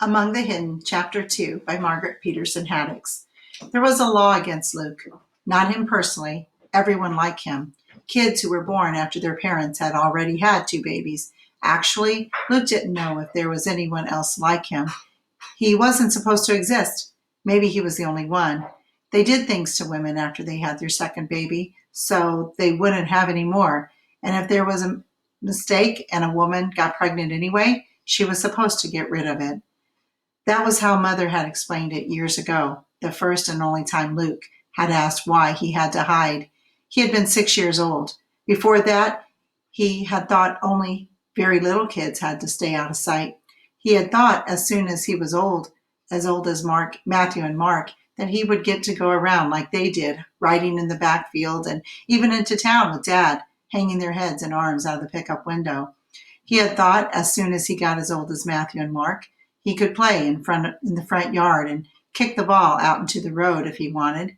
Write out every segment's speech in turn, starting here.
Among the Hidden, Chapter 2 by Margaret Peterson Haddix. There was a law against Luke. Not him personally, everyone like him. Kids who were born after their parents had already had two babies. Actually, Luke didn't know if there was anyone else like him. He wasn't supposed to exist. Maybe he was the only one. They did things to women after they had their second baby, so they wouldn't have any more. And if there was a mistake and a woman got pregnant anyway, she was supposed to get rid of it. That was how Mother had explained it years ago, the first and only time Luke had asked why he had to hide. He had been 6 years old. Before that, he had thought only very little kids had to stay out of sight. He had thought as soon as he was as old as Matthew and Mark, that he would get to go around like they did, riding in the backfield and even into town with Dad, hanging their heads and arms out of the pickup window. He had thought as soon as he got as old as Matthew and Mark, he could play in the front yard and kick the ball out into the road if he wanted.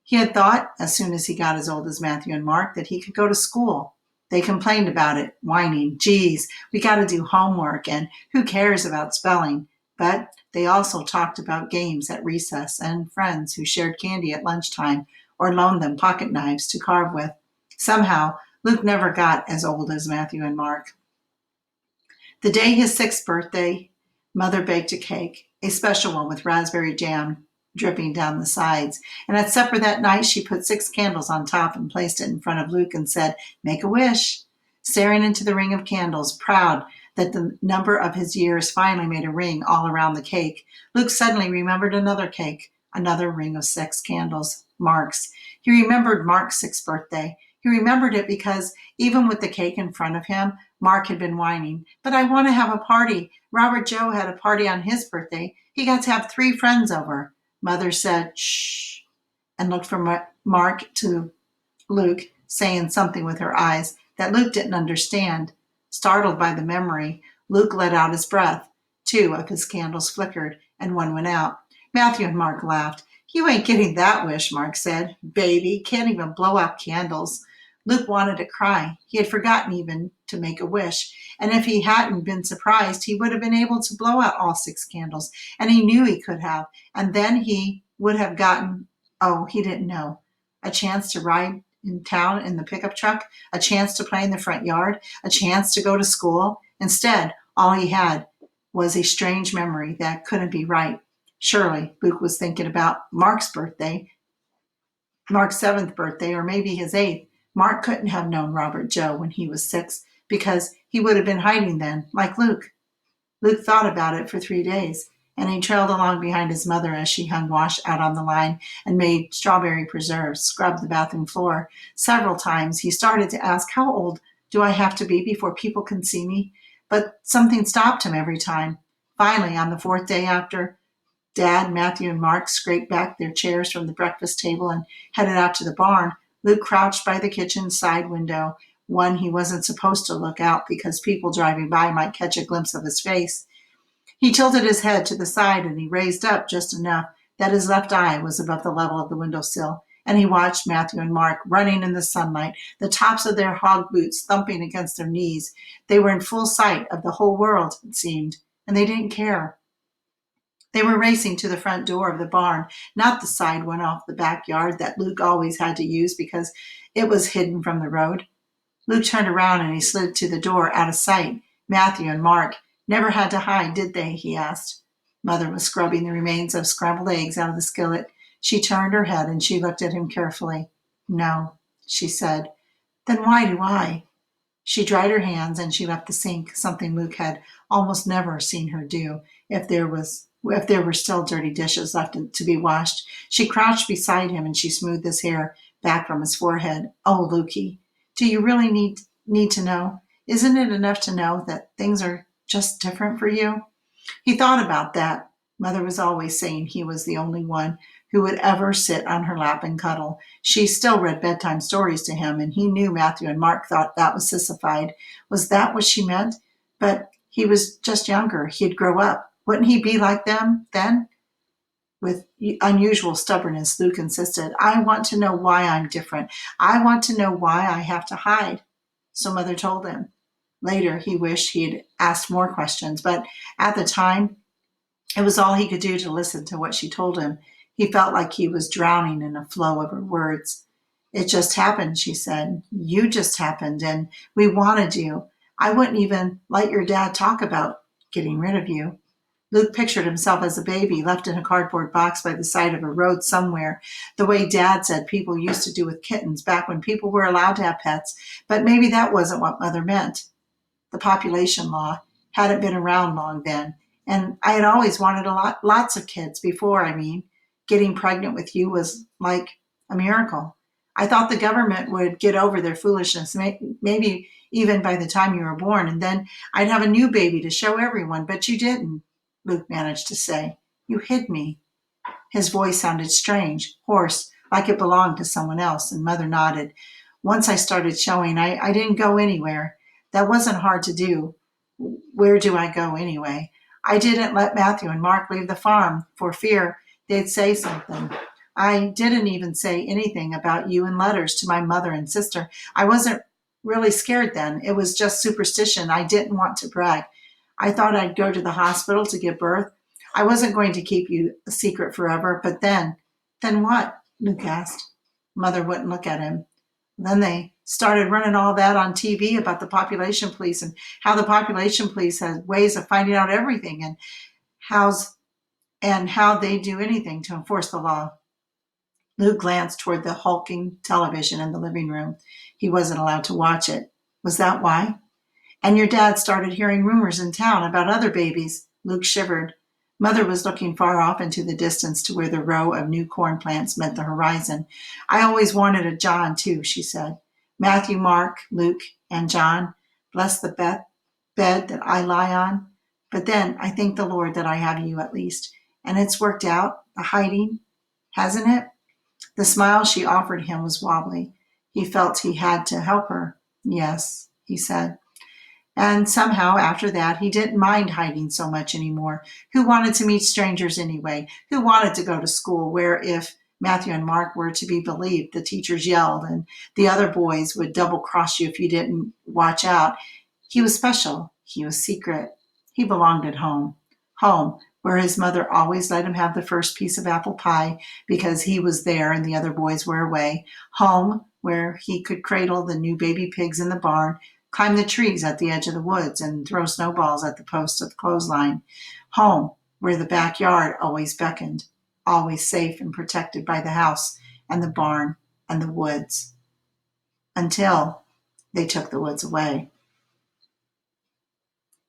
He had thought, as soon as he got as old as Matthew and Mark, that he could go to school. They complained about it, whining, geez, we got to do homework, and who cares about spelling? But they also talked about games at recess and friends who shared candy at lunchtime or loaned them pocket knives to carve with. Somehow, Luke never got as old as Matthew and Mark. The day his 6th birthday, Mother baked a cake, a special one with raspberry jam dripping down the sides. And at supper that night, she put 6 candles on top and placed it in front of Luke and said, "Make a wish." Staring into the ring of candles, proud that the number of his years finally made a ring all around the cake, Luke suddenly remembered another cake, another ring of 6 candles, Mark's. He remembered Mark's 6th birthday. He remembered it because even with the cake in front of him, Mark had been whining, "But I want to have a party. Robert Joe had a party on his birthday. He got to have 3 friends over." Mother said, "Shh," and looked from Mark to Luke, saying something with her eyes that Luke didn't understand. Startled by the memory, Luke let out his breath. 2 of his candles flickered, and 1 went out. Matthew and Mark laughed. "You ain't getting that wish," Mark said. "Baby, can't even blow out candles." Luke wanted to cry. He had forgotten even to make a wish. And if he hadn't been surprised, he would have been able to blow out all 6 candles. And he knew he could have. And then he would have gotten, oh, he didn't know, a chance to ride in town in the pickup truck, a chance to play in the front yard, a chance to go to school. Instead, all he had was a strange memory that couldn't be right. Surely Luke was thinking about Mark's 7th birthday, or maybe his 8th. Mark couldn't have known Robert Joe when he was 6 because he would have been hiding then, like Luke. Luke thought about it for 3 days, and he trailed along behind his mother as she hung wash out on the line and made strawberry preserves, scrubbed the bathroom floor. Several times he started to ask, "How old do I have to be before people can see me?" But something stopped him every time. Finally, on the 4th day after Dad, Matthew, and Mark scraped back their chairs from the breakfast table and headed out to the barn, Luke crouched by the kitchen side window, one he wasn't supposed to look out because people driving by might catch a glimpse of his face. He tilted his head to the side and he raised up just enough that his left eye was above the level of the windowsill, and he watched Matthew and Mark running in the sunlight, the tops of their hog boots thumping against their knees. They were in full sight of the whole world, it seemed, and they didn't care. They were racing to the front door of the barn, not the side one off the backyard that Luke always had to use because it was hidden from the road. Luke turned around and he slid to the door out of sight. Matthew and Mark never had to hide, did they? He asked. Mother was scrubbing the remains of scrambled eggs out of the skillet. She turned her head and she looked at him carefully. "No," she said. "Then why do I?" She dried her hands and she left the sink, something Luke had almost never seen her do. If there were still dirty dishes left to be washed, she crouched beside him and she smoothed his hair back from his forehead. "Oh, Lukey, do you really need to know? Isn't it enough to know that things are just different for you?" He thought about that. Mother was always saying he was the only one who would ever sit on her lap and cuddle. She still read bedtime stories to him, and he knew Matthew and Mark thought that was sissified. Was that what she meant? But he was just younger. He'd grow up. Wouldn't he be like them then? With unusual stubbornness, Luke insisted, "I want to know why I'm different. I want to know why I have to hide." So Mother told him. Later, he wished he had asked more questions, but at the time, It was all he could do to listen to what she told him. He felt like he was drowning in a flow of her words. It just happened, she said. You just happened, and we wanted you. I wouldn't even let your dad talk about getting rid of you. Luke pictured himself as a baby left in a cardboard box by the side of a road somewhere, the way Dad said people used to do with kittens back when people were allowed to have pets, but maybe that wasn't what Mother meant. The population law hadn't been around long then, and I had always wanted lots of kids before. I mean, getting pregnant with you was like a miracle. I thought the government would get over their foolishness, maybe even by the time you were born, and then I'd have a new baby to show everyone, but you didn't, Luke managed to say. You hid me. His voice sounded strange, hoarse, like it belonged to someone else, and Mother nodded. Once I started showing, I didn't go anywhere. That wasn't hard to do. Where do I go anyway? I didn't let Matthew and Mark leave the farm for fear they'd say something. I didn't even say anything about you in letters to my mother and sister. I wasn't really scared then. It was just superstition. I didn't want to brag. I thought I'd go to the hospital to give birth. I wasn't going to keep you a secret forever, but then what? Luke asked. Mother wouldn't look at him. Then they started running all that on TV about the population police and how the population police has ways of finding out everything how's and how they do anything to enforce the law. Luke glanced toward the hulking television in the living room. He wasn't allowed to watch it. Was that why? And your dad started hearing rumors in town about other babies. Luke shivered. Mother was looking far off into the distance to where the row of new corn plants met the horizon. I always wanted a John, too, she said. Matthew, Mark, Luke, and John, bless the bed that I lie on. But then I thank the Lord that I have you at least. And it's worked out, the hiding, hasn't it? The smile she offered him was wobbly. He felt he had to help her. Yes, he said. And somehow, after that, he didn't mind hiding so much anymore. Who wanted to meet strangers anyway? Who wanted to go to school where, if Matthew and Mark were to be believed, the teachers yelled and the other boys would double cross you if you didn't watch out? He was special. He was secret. He belonged at home. Home, where his mother always let him have the first piece of apple pie because he was there and the other boys were away. Home, where he could cradle the new baby pigs in the barn, climb the trees at the edge of the woods, and throw snowballs at the posts of the clothesline. Home, where the backyard always beckoned, always safe and protected by the house and the barn and the woods, until they took the woods away.